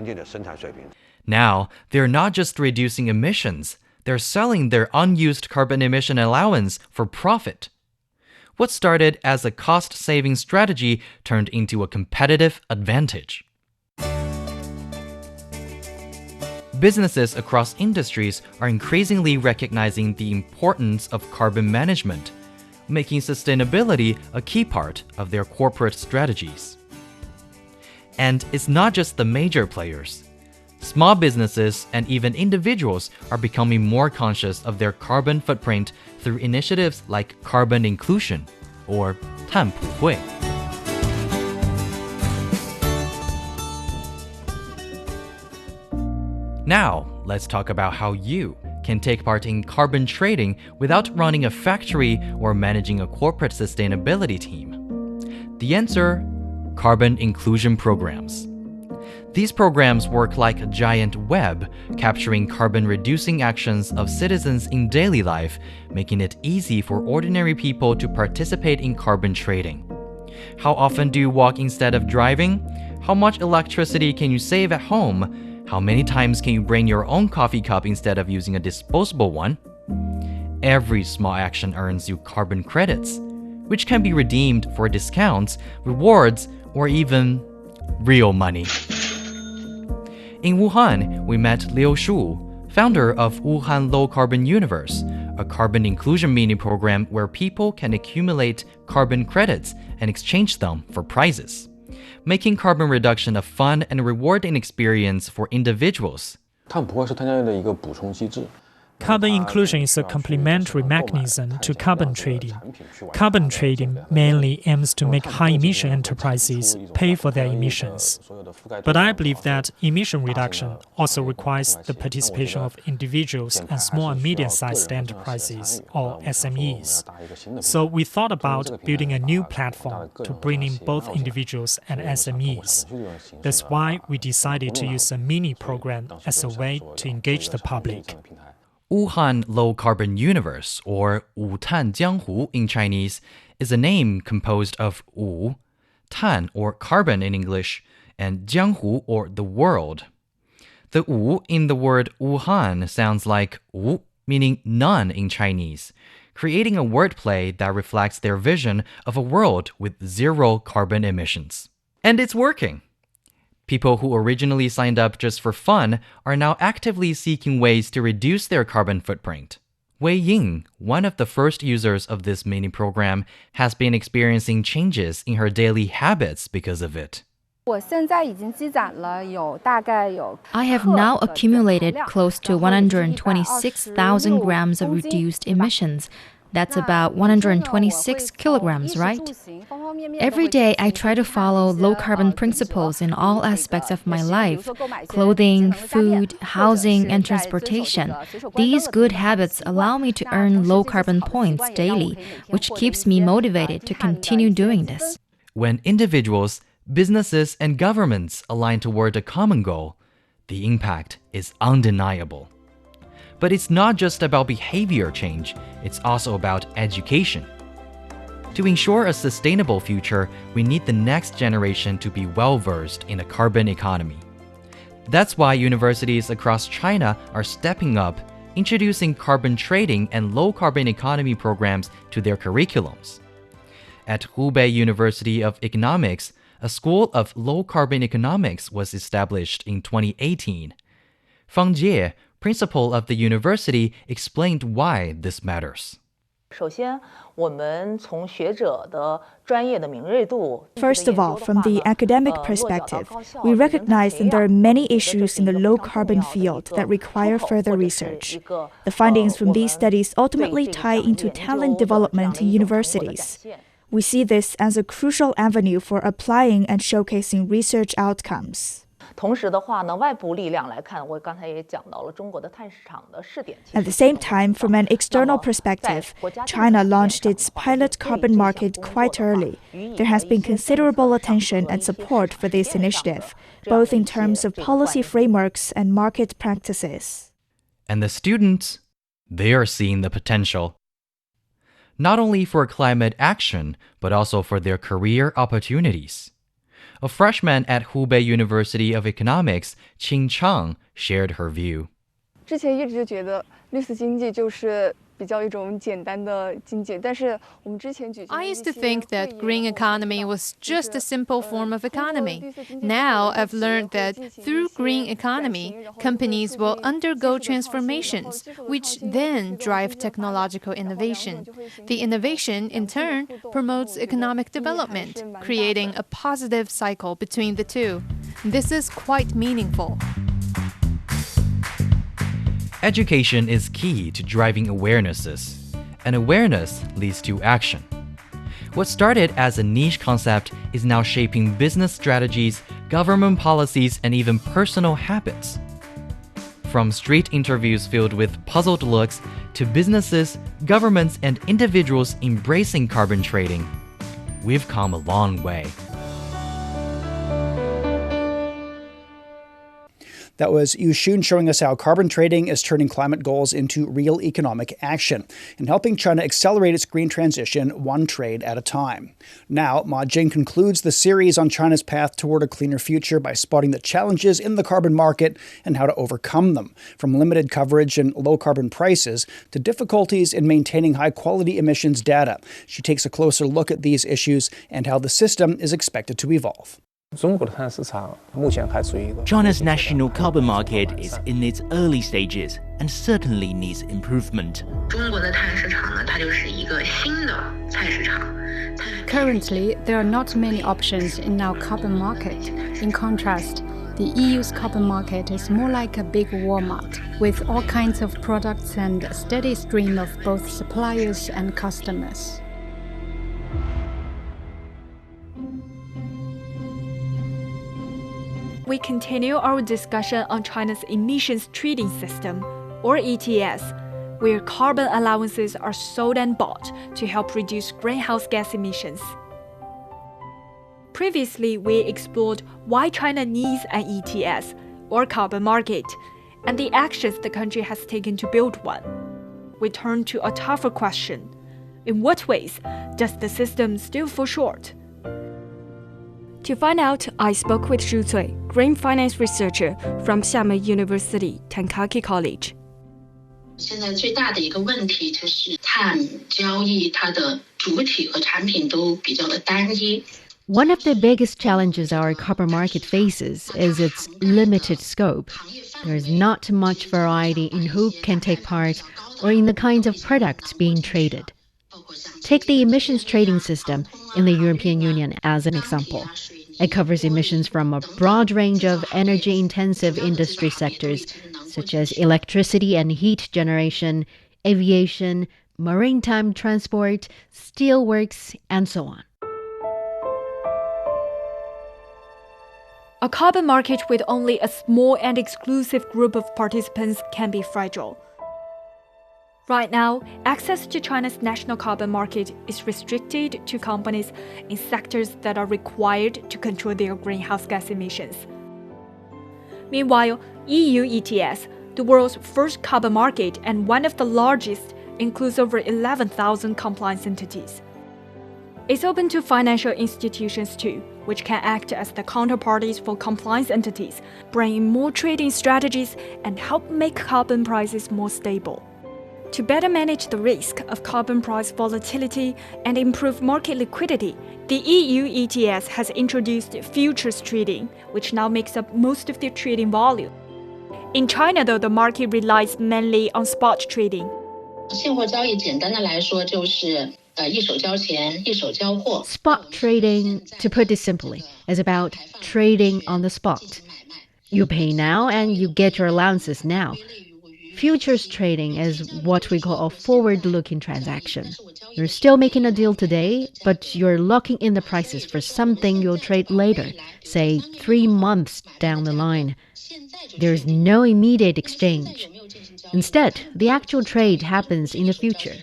Now, they're not just reducing emissions, they're selling their unused carbon emission allowance for profit. What started as a cost-saving strategy turned into a competitive advantage. Businesses across industries are increasingly recognizing the importance of carbon management, making sustainability a key part of their corporate strategies. And it's not just the major players. Small businesses and even individuals are becoming more conscious of their carbon footprint through initiatives like carbon inclusion, or 碳普惠. Now, let's talk about how you can take part in carbon trading without running a factory or managing a corporate sustainability team. The answer: carbon inclusion programs. These programs work like a giant web, capturing carbon-reducing actions of citizens in daily life, making it easy for ordinary people to participate in carbon trading. How often do you walk instead of driving? How much electricity can you save at home? How many times can you bring your own coffee cup instead of using a disposable one? Every small action earns you carbon credits, which can be redeemed for discounts, rewards, or even real money. In Wuhan, we met Liu Shu, founder of Wuhan Low Carbon Universe, a carbon inclusion mini program where people can accumulate carbon credits and exchange them for prizes, making carbon reduction a fun and rewarding experience for individuals. Carbon inclusion is a complementary mechanism to carbon trading. Carbon trading mainly aims to make high-emission enterprises pay for their emissions. But I believe that emission reduction also requires the participation of individuals and small and medium-sized enterprises, or SMEs. So we thought about building a new platform to bring in both individuals and SMEs. That's why we decided to use a mini program as a way to engage the public. Wuhan Low Carbon Universe, or Wutan Jianghu in Chinese, is a name composed of Wu, Tan or carbon in English, and Jianghu or the world. The Wu in the word Wuhan sounds like Wu, meaning none in Chinese, creating a wordplay that reflects their vision of a world with zero carbon emissions. And it's working! People who originally signed up just for fun are now actively seeking ways to reduce their carbon footprint. Wei Ying, one of the first users of this mini program, has been experiencing changes in her daily habits because of it. I have now accumulated close to 126,000 grams of reduced emissions. That's about 126 kilograms, right? Every day, I try to follow low-carbon principles in all aspects of my life: clothing, food, housing, and transportation. These good habits allow me to earn low-carbon points daily, which keeps me motivated to continue doing this. When individuals, businesses, and governments align toward a common goal, the impact is undeniable. But it's not just about behavior change, it's also about education. To ensure a sustainable future, we need the next generation to be well-versed in the carbon economy. That's why universities across China are stepping up, introducing carbon trading and low-carbon economy programs to their curriculums. At Hubei University of Economics, a school of low-carbon economics was established in 2018. Fang Jie, principal of the university, explained why this matters. First of all, from the academic perspective, we recognize that there are many issues in the low-carbon field that require further research. The findings from these studies ultimately tie into talent development in universities. We see this as a crucial avenue for applying and showcasing research outcomes. At the same time, from an external perspective, China launched its pilot carbon market quite early. There has been considerable attention and support for this initiative, both in terms of policy frameworks and market practices. And the students, they are seeing the potential. Not only for climate action, but also for their career opportunities. A freshman at Hubei University of Economics, Qing Chang, shared her view. I used to think that green economy was just a simple form of economy. Now I've learned that through green economy, companies will undergo transformations, which then drive technological innovation. The innovation, in turn, promotes economic development, creating a positive cycle between the two. This is quite meaningful. Education is key to driving awarenesses, and awareness leads to action. What started as a niche concept is now shaping business strategies, government policies, and even personal habits. From street interviews filled with puzzled looks to businesses, governments, and individuals embracing carbon trading, we've come a long way. That was Yu Xun showing us how carbon trading is turning climate goals into real economic action and helping China accelerate its green transition one trade at a time. Now, Ma Jing concludes the series on China's path toward a cleaner future by spotting the challenges in the carbon market and how to overcome them, from limited coverage and low carbon prices to difficulties in maintaining high-quality emissions data. She takes a closer look at these issues and how the system is expected to evolve. China's national carbon market is in its early stages and certainly needs improvement. Currently, there are not many options in our carbon market. In contrast, the EU's carbon market is more like a big Walmart, with all kinds of products and a steady stream of both suppliers and customers. We continue our discussion on China's emissions trading system, or ETS, where carbon allowances are sold and bought to help reduce greenhouse gas emissions. Previously, we explored why China needs an ETS, or carbon market, and the actions the country has taken to build one. We turn to a tougher question. In what ways does the system still fall short? To find out, I spoke with Zhu Cui, green finance researcher from Xiamen University, Tankaki College. 现在最大的一个问题就是碳交易它的主体和产品都比较的单一。 One of the biggest challenges our carbon market faces is its limited scope. There is not much variety in who can take part or in the kinds of products being traded. Take the emissions trading system in the European Union as an example. It covers emissions from a broad range of energy-intensive industry sectors, such as electricity and heat generation, aviation, maritime transport, steelworks, and so on. A carbon market with only a small and exclusive group of participants can be fragile. Right now, access to China's national carbon market is restricted to companies in sectors that are required to control their greenhouse gas emissions. Meanwhile, EU ETS, the world's first carbon market and one of the largest, includes over 11,000 compliance entities. It's open to financial institutions too, which can act as the counterparties for compliance entities, bring in more trading strategies, and help make carbon prices more stable. To better manage the risk of carbon price volatility and improve market liquidity, the EU ETS has introduced futures trading, which now makes up most of their trading volume. In China, though, the market relies mainly on spot trading. 现货交易简单的来说就是一手交钱，一手交货。 Spot trading, to put it simply, is about trading on the spot. You pay now and you get your allowances now. Futures trading is what we call a forward-looking transaction. You're still making a deal today, but you're locking in the prices for something you'll trade later, say 3 months down the line. There's no immediate exchange. Instead, the actual trade happens in the future,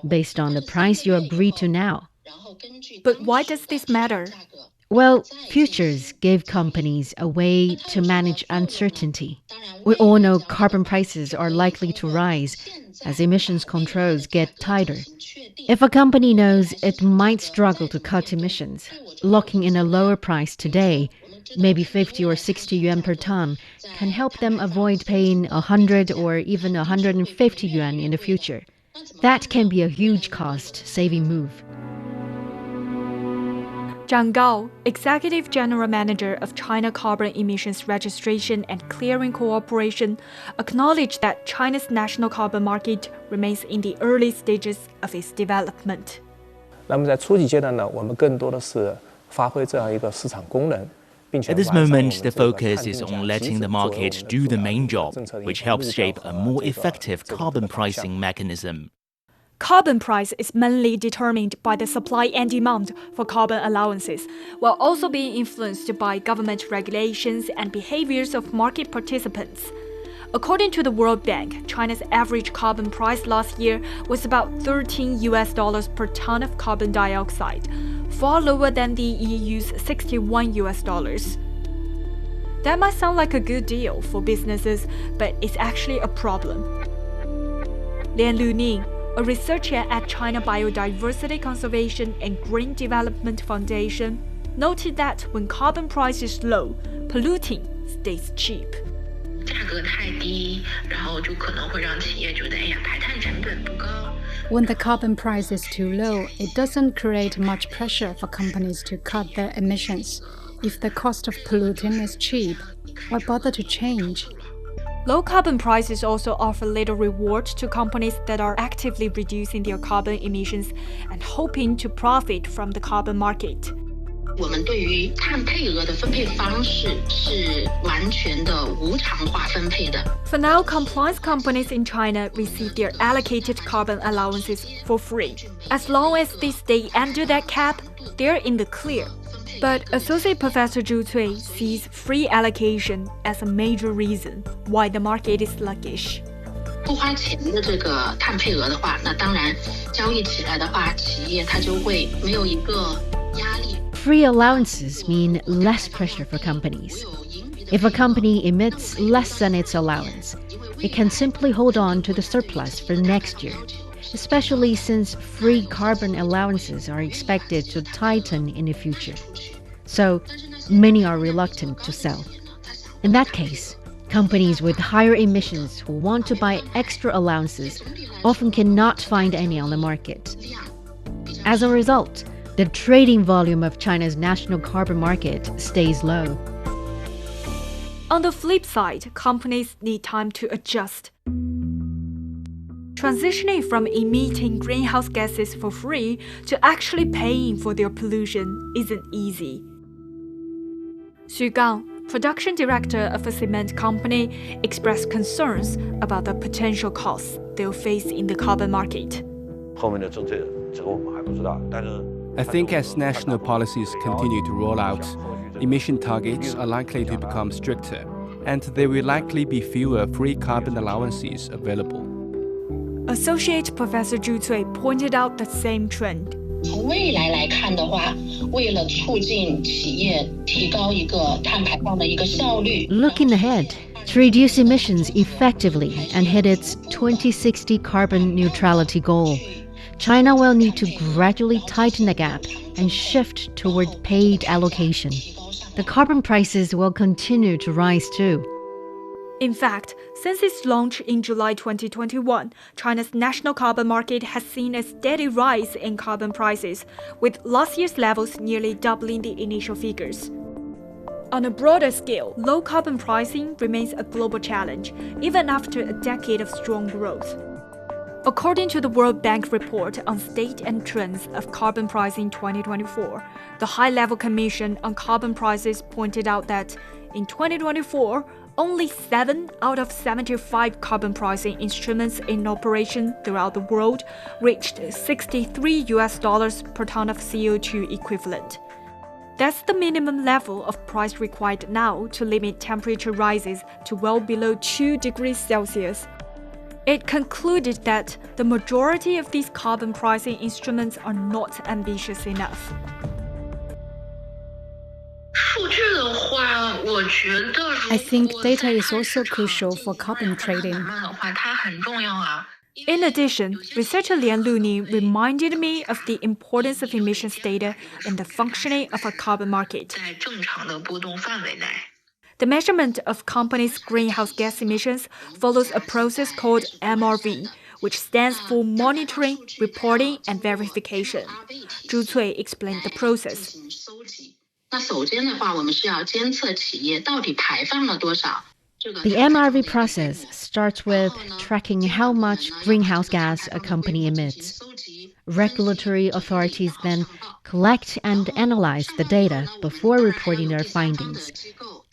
based on the price you agree to now. But why does this matter? Well, futures give companies a way to manage uncertainty. We all know carbon prices are likely to rise as emissions controls get tighter. If a company knows it might struggle to cut emissions, locking in a lower price today, maybe 50 or 60 yuan per ton, can help them avoid paying 100 or even 150 yuan in the future. That can be a huge cost-saving move. Zhang Gao, Executive General Manager of China Carbon Emissions Registration and Clearing Corporation, acknowledged that China's national carbon market remains in the early stages of its development. 那么在初级阶段呢，我们更多的是发挥这样一个市场功能。 At this moment, the focus is on letting the market do the main job, which helps shape a more effective carbon pricing mechanism. Carbon price is mainly determined by the supply and demand for carbon allowances, while also being influenced by government regulations and behaviors of market participants. According to the World Bank, China's average carbon price last year was about $13 per ton of carbon dioxide, far lower than the EU's $61. That might sound like a good deal for businesses, but it's actually a problem. Lian Luning, a researcher at China Biodiversity Conservation and Green Development Foundation, noted that when carbon price is low, polluting stays cheap. 价格太低，然后就可能会让企业觉得，排碳成本不高。 When the carbon price is too low, it doesn't create much pressure for companies to cut their emissions. If the cost of polluting is cheap, why bother to change? Low carbon prices also offer little reward to companies that are actively reducing their carbon emissions and hoping to profit from the carbon market. 我们对于碳配额的分配方式是完全的无偿化分配的。 For now, compliance companies in China receive their allocated carbon allowances for free. As long as they stay under that cap, they're in the clear. But Associate Professor Zhu Cui sees free allocation as a major reason why the market is sluggish. 不花钱的这个碳配额的话，那当然交易起来的话，企业它就会没有一个压力。 Free allowances mean less pressure for companies. If a company emits less than its allowance, it can simply hold on to the surplus for next year, especially since free carbon allowances are expected to tighten in the future. So, many are reluctant to sell. In that case, companies with higher emissions who want to buy extra allowances often cannot find any on the market. As a result, the trading volume of China's national carbon market stays low. On the flip side, companies need time to adjust. Transitioning from emitting greenhouse gases for free to actually paying for their pollution isn't easy. Xu Gang, production director of a cement company, expressed concerns about the potential costs they'll face in the carbon market. I think as national policies continue to roll out, emission targets are likely to become stricter, and there will likely be fewer free carbon allowances available. Associate Professor Zhu Cui pointed out the same trend. 从未来来看的话，为了促进企业提高一个碳排放的一个效率。 Looking ahead, to reduce emissions effectively and hit its 2060 carbon neutrality goal, China will need to gradually tighten the gap and shift toward paid allocation. The carbon prices will continue to rise too. In fact, since its launch in July 2021, China's national carbon market has seen a steady rise in carbon prices, with last year's levels nearly doubling the initial figures. On a broader scale, low carbon pricing remains a global challenge, even after a decade of strong growth. According to the World Bank report on state and trends of carbon pricing 2024, the High-Level Commission on Carbon Prices pointed out that in 2024, only 7 out of 75 carbon pricing instruments in operation throughout the world reached $63 per ton of CO2 equivalent. That's the minimum level of price required now to limit temperature rises to well below 2 degrees Celsius. It concluded that the majority of these carbon pricing instruments are not ambitious enough. I think data is also crucial for carbon trading. In addition, researcher Lian Luni reminded me of the importance of emissions data in the functioning of a carbon market. The measurement of companies' greenhouse gas emissions follows a process called MRV, which stands for Monitoring, Reporting, and Verification. Zhu Cui explained the process. The MRV process starts with tracking how much greenhouse gas a company emits. Regulatory authorities then collect and analyze the data before reporting their findings.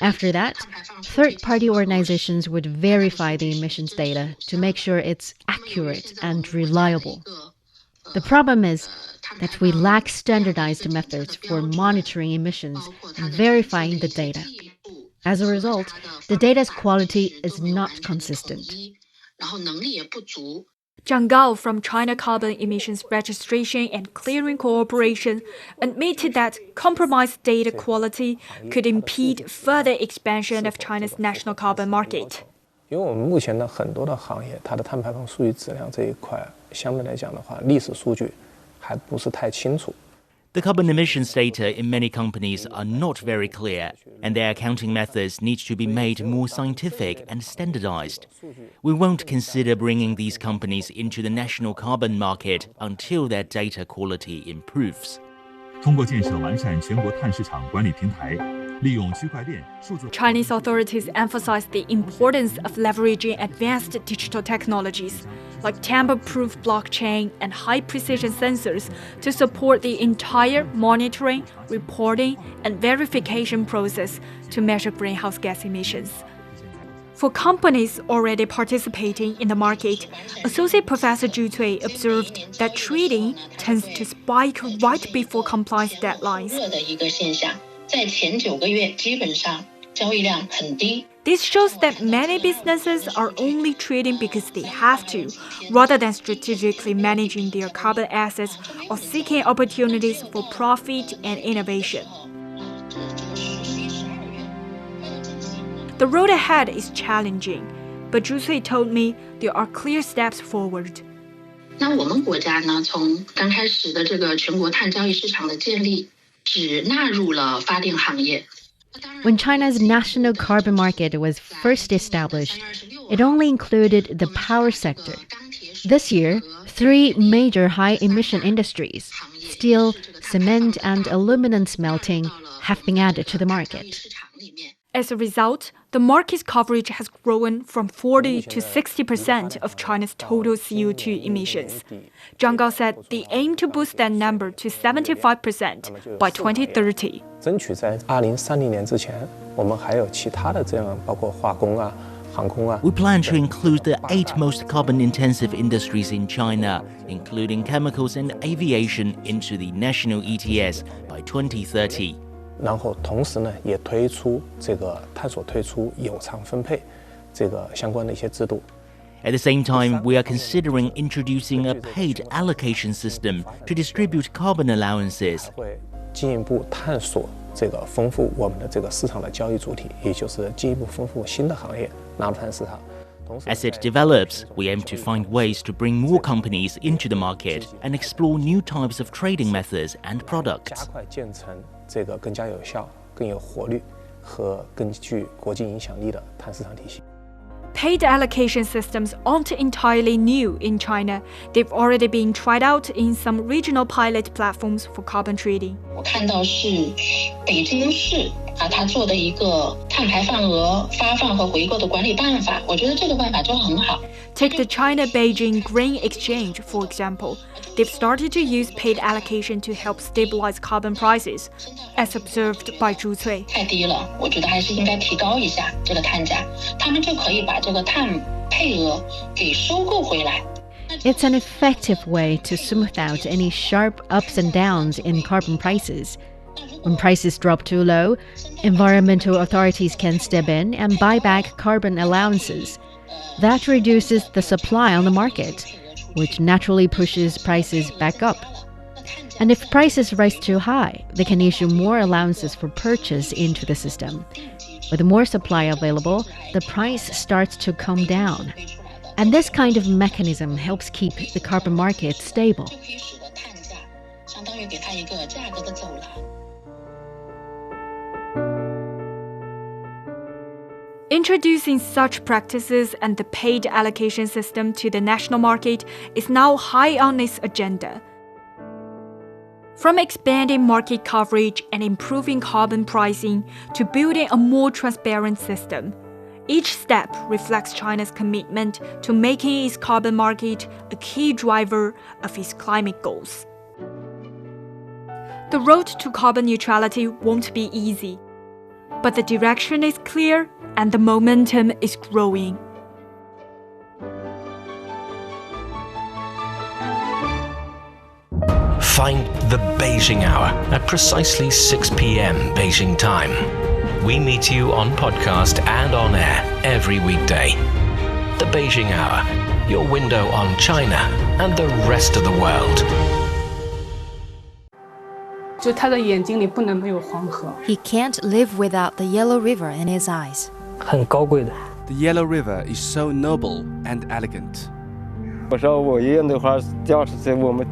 After that, third-party organizations would verify the emissions data to make sure it's accurate and reliable. The problem is that we lack standardized methods for monitoring emissions and verifying the data. As a result, the data's quality is not consistent. Zhang Gao from China Carbon Emissions Registration and Clearing Corporation admitted that compromised data quality could impede further expansion of China's national carbon market. 因为我们目前的很多的行业，它的碳排放数据质量这一块，相对来讲的话，历史数据还不是太清楚。 The carbon emissions data in many companies are not very clear, and their accounting methods need to be made more scientific and standardized. We won't consider bringing these companies into the national carbon market until their data quality improves. 通过建设完善全国碳市场管理平台，利用区块链、数字。 Chinese authorities emphasize the importance of leveraging advanced digital technologies like tamper-proof blockchain and high-precision sensors to support the entire monitoring, reporting, and verification process to measure greenhouse gas emissions. For companies already participating in the market, Associate Professor Zhu Cui observed that trading tends to spike right before compliance deadlines. This shows that many businesses are only trading because they have to, rather than strategically managing their carbon assets or seeking opportunities for profit and innovation. The road ahead is challenging. but Zhu Cui told me there are clear steps forward. 那我们国家呢，从刚开始的这个全国碳交易市场的建立，只纳入了发电行业。 When China's national carbon market was first established, it only included the power sector. This year, 3 major high-emission industries, steel, cement, and aluminum smelting, have been added to the market. As a result, the market's coverage has grown from 40 to 60% of China's total CO2 emissions. Zhang Gao said they aim to boost that number to 75% by 2030. 争取在2030年之前，我们还有其他的这样包括化工啊、航空啊。 We plan to include the 8 most carbon-intensive industries in China, including chemicals and aviation, into the national ETS by 2030. 然后同时呢，也推出探索推出有偿分配相关的一些制度。 At the same time, we are considering introducing a paid allocation system to distribute carbon allowances. 会进一步探索丰富我们的市场的交易主体，也就是进一步丰富新的行业纳入碳市场。 As it develops, we aim to find ways to bring more companies into the market and explore new types of trading methods and products. 加快建成更加有效、更有活力和更具国际影响力的碳市场体系。 Paid allocation systems aren't entirely new in China. They've already been tried out in some regional pilot platforms for carbon trading. 我看到是北京市它做的一个碳排放额发放和回购的管理办法，我觉得这个办法就很好。 Take the China-Beijing Green Exchange, for example. They've started to use paid allocation to help stabilize carbon prices, as observed by Zhu Cui. 太低了，我觉得还是应该提高一下这个碳价，他们就可以把这个碳配额给收购回来。 It's an effective way to smooth out any sharp ups and downs in carbon prices. When prices drop too low, environmental authorities can step in and buy back carbon allowances. That reduces the supply on the market, which naturally pushes prices back up. And if prices rise too high, they can issue more allowances for purchase into the system. With more supply available, the price starts to come down. And this kind of mechanism helps keep the carbon market stable. Introducing such practices and the paid allocation system to the national market is now high on its agenda. From expanding market coverage and improving carbon pricing to building a more transparent system, each step reflects China's commitment to making its carbon market a key driver of its climate goals. The road to carbon neutrality won't be easy, but the direction is clear and the momentum is growing. Find the Beijing Hour at precisely 6 p.m. Beijing time. We meet you on podcast and on air every weekday. The Beijing Hour, your window on China and the rest of the world. 就他的眼睛里不能没有黄河。 He can't live without the Yellow River in his eyes. 很高贵的。 The Yellow River is so noble and elegant. 我说我爷爷那会儿就是我们。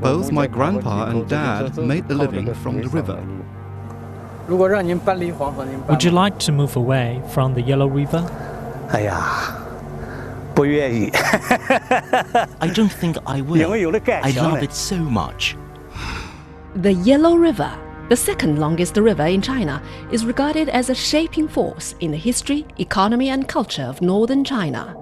Both my grandpa and dad made a living from the river. 如果让您搬离黄河，您 Would you like to move away from the Yellow River? 哎呀，不愿意。 I don't think I will. 因为有了盖 I 墙 love it so much. The Yellow River, the second longest river in China, is regarded as a shaping force in the history, economy, and culture of northern China.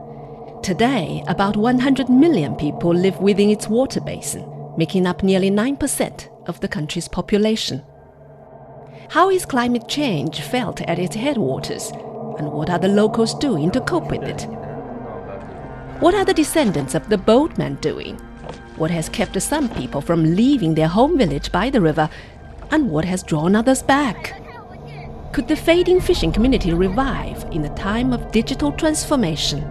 Today, about 100 million people live within its water basin, making up nearly 9% of the country's population. How is climate change felt at its headwaters, and what are the locals doing to cope with it? What are the descendants of the boatmen doing? What has kept some people from leaving their home village by the river, and what has drawn others back? Could the fading fishing community revive in a time of digital transformation?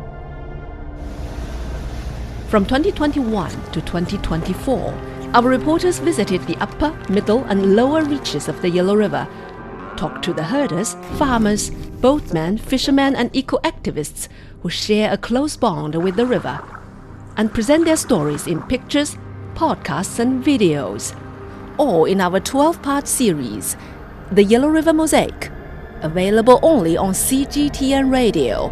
From 2021 to 2024, our reporters visited the upper, middle, and lower reaches of the Yellow River, talked to the herders, farmers, boatmen, fishermen, and eco-activists who share a close bond with the river and present their stories in pictures, podcasts, and videos, all in our 12-part series, The Yellow River Mosaic, available only on CGTN Radio.